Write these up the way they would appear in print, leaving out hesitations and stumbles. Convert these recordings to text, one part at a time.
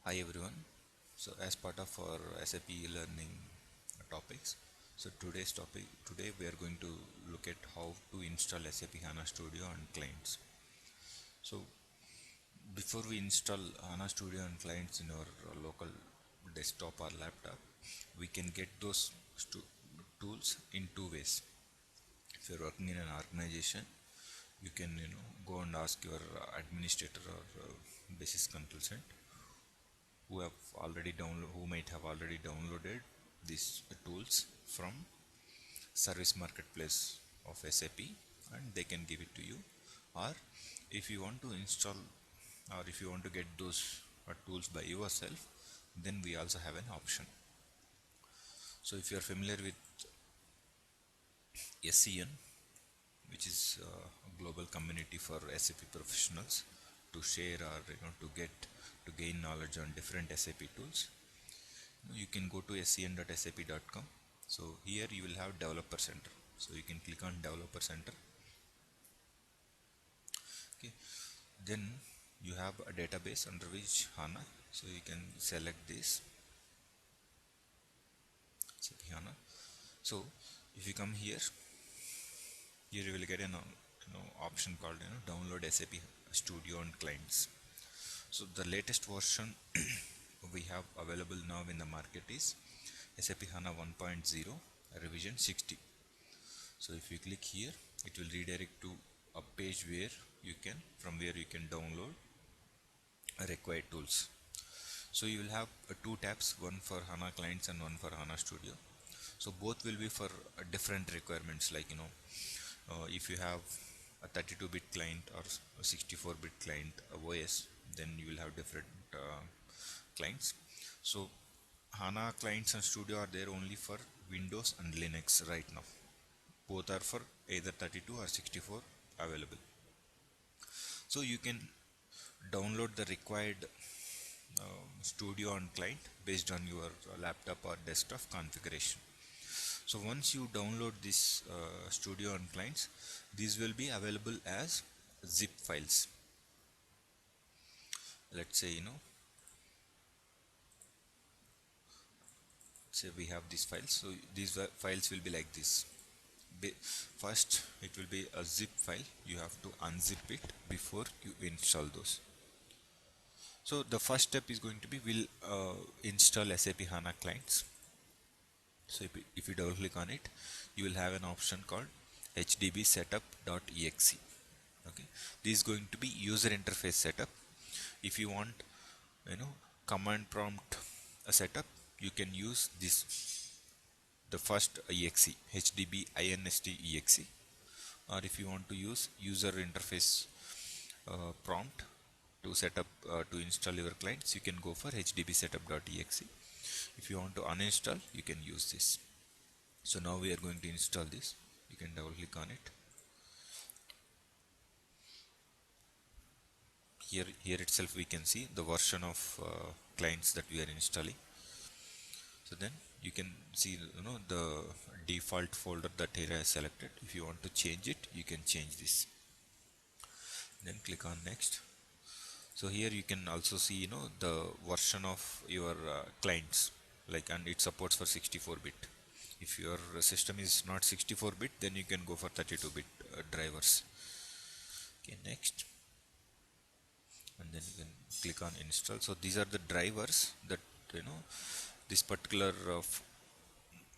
Hi everyone. So as part of our SAP learning topics, today we are going to look at how to install SAP HANA Studio on clients. So before we install HANA Studio on clients in our local desktop or laptop, we can get those tools in two ways. If you're working in an organization, you can go and ask your administrator or basis consultant who might have already downloaded these tools from service marketplace of SAP, and they can give it to you. Or if you want to install or if you want to get those tools by yourself, then we also have an option. So if you are familiar with SCN, which is a global community for SAP professionals to share or to gain knowledge on different SAP tools, you can go to scn.sap.com. So here you will have developer center, so you can click on developer center. Okay, then you have a database under which HANA, so you can select this SAP HANA. So if you come here you will get an option called download SAP Studio on clients. So the latest version we have available now in the market is SAP HANA 1.0 revision 60. So if you click here, it will redirect to a page from where you can download required tools. So you will have two tabs, one for HANA clients and one for HANA Studio. So both will be for different requirements, like if you have a 32-bit client or a 64-bit client OS, then you will have different clients. So HANA clients and Studio are there only for Windows and Linux right now. Both are for either 32 or 64 available. So you can download the required Studio on client based on your laptop or desktop configuration. So once you download this Studio on clients, these will be available as zip files. Let's say say we have these files, so these files will be like this. First it will be a zip file, you have to unzip it before you install those. So the first step is going to be we'll install SAP HANA clients. So if you double click on it, you will have an option called hdb setup.exe. Okay, this is going to be user interface setup. If you want command prompt a setup, you can use this, the first exe, hdb inst exe. Or if you want to use user interface prompt to set up to install your clients, you can go for hdb setup.exe. If you want to uninstall, you can use this. So now we are going to install this. You can double click on it. Here itself we can see the version of clients that we are installing. So then you can see the default folder that here I selected. If you want to change it, you can change this. Then click on next. So here you can also see the version of your clients, and it supports for 64-bit. If your system is not 64-bit, then you can go for 32-bit drivers. Okay, next, and then you can click on install. So these are the drivers that this particular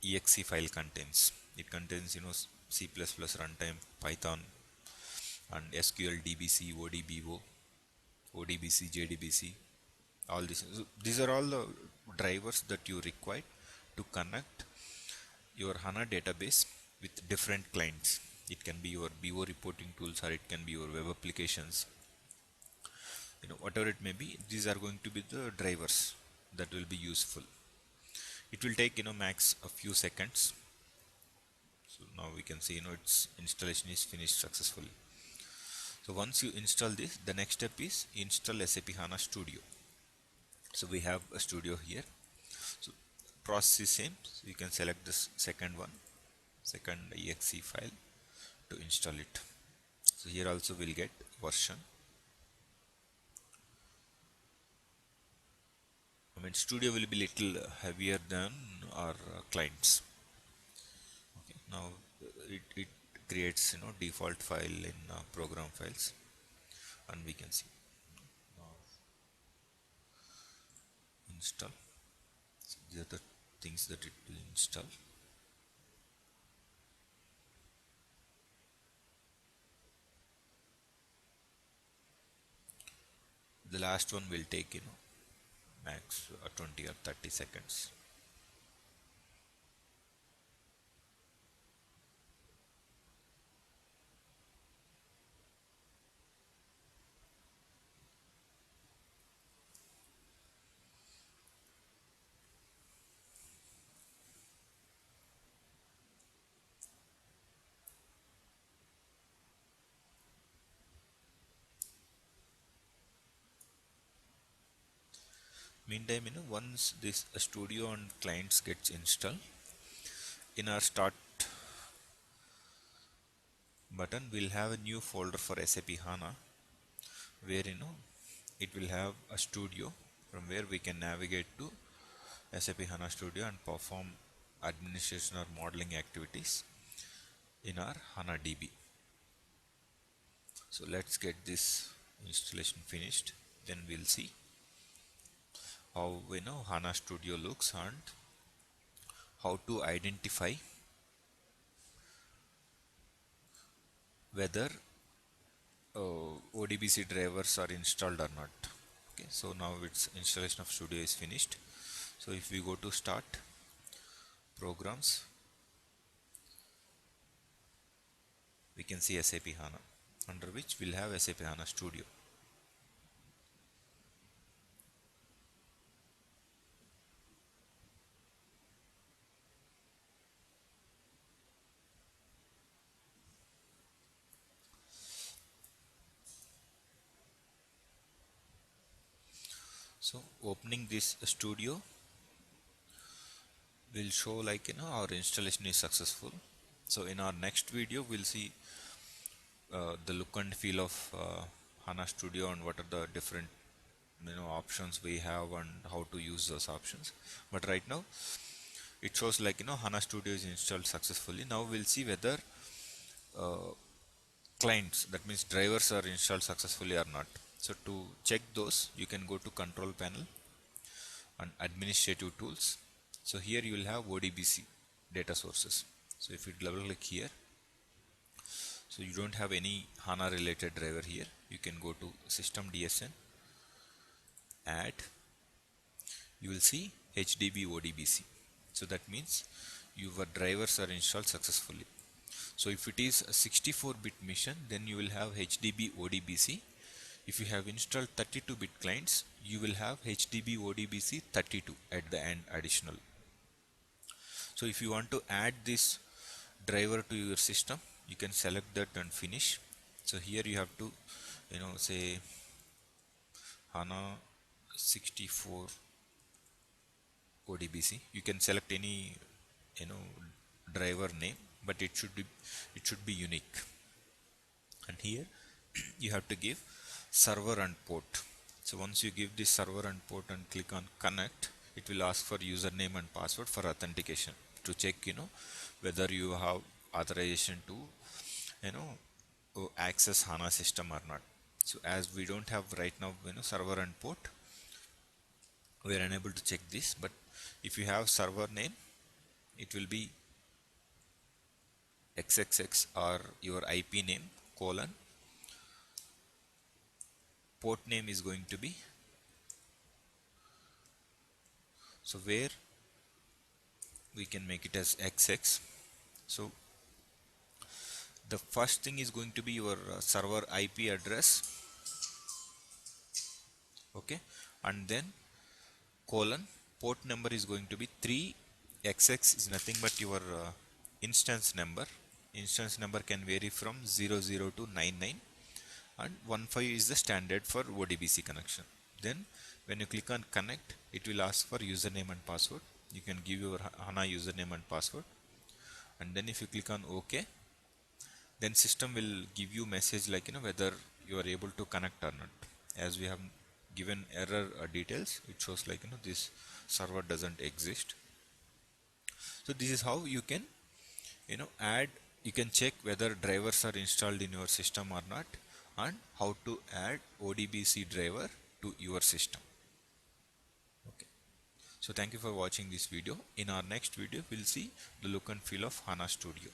exe file contains. It contains C++ runtime, Python, and SQL DBC, ODBO, ODBC, JDBC, all this. So these are all the drivers that you require to connect your HANA database with different clients. It can be your BO reporting tools, or it can be your web applications. Whatever it may be, these are going to be the drivers that will be useful. It will take max a few seconds. So now we can see its installation is finished successfully. So once you install this, the next step is install SAP HANA Studio. So we have a Studio here. So process is same. So you can select this second exe file to install it. So here also we'll get version. and Studio will be little heavier than our clients. Okay, now it creates default file in program files, and we can see install. So these are the things that it will install. The last one will take max 20 or 30 seconds. Meantime, once this Studio and clients gets installed, in our start button we'll have a new folder for SAP HANA, where it will have a studio from where we can navigate to SAP HANA Studio and perform administration or modeling activities in our HANA DB. So let's get this installation finished, then we'll see how HANA Studio looks and how to identify whether ODBC drivers are installed or not. Okay, so now its installation of Studio is finished. So if we go to start programs, we can see SAP HANA, under which we'll have SAP HANA Studio. So opening this studio will show like our installation is successful. So in our next video we'll see the look and feel of HANA Studio and what are the different options we have and how to use those options. But right now it shows like HANA Studio is installed successfully. Now we'll see whether clients, that means drivers, are installed successfully or not. So to check those, you can go to control panel and administrative tools. So here you will have ODBC data sources. So if you double click here, so you don't have any HANA related driver here, you can go to system DSN, add, you will see HDB ODBC. So that means your drivers are installed successfully. So if it is a 64-bit mission, then you will have HDB ODBC. If you have installed 32-bit clients, you will have HDB ODBC 32 at the end additional. So if you want to add this driver to your system, you can select that and finish. So here you have to say HANA 64 ODBC. You can select any driver name, but it should be unique. And here you have to give server and port. So once you give this server and port and click on connect, it will ask for username and password for authentication to check whether you have authorization to access HANA system or not. So as we don't have right now server and port, we are unable to check this. But if you have server name, it will be XXX or your IP name colon, port name is going to be, so where we can make it as XX. So the first thing is going to be your server IP address, okay, and then colon, port number is going to be 3. XX is nothing but your instance number. Instance number can vary from 00 to 99, and 15 is the standard for ODBC connection. Then when you click on connect, it will ask for username and password. You can give your HANA username and password, and then if you click on OK, then system will give you message like whether you are able to connect or not. As we have given error details, it shows like this server doesn't exist. So this is how you can add, you can check whether drivers are installed in your system or not, and how to add ODBC driver to your system. Okay, so thank you for watching this video. In our next video we'll see the look and feel of HANA Studio.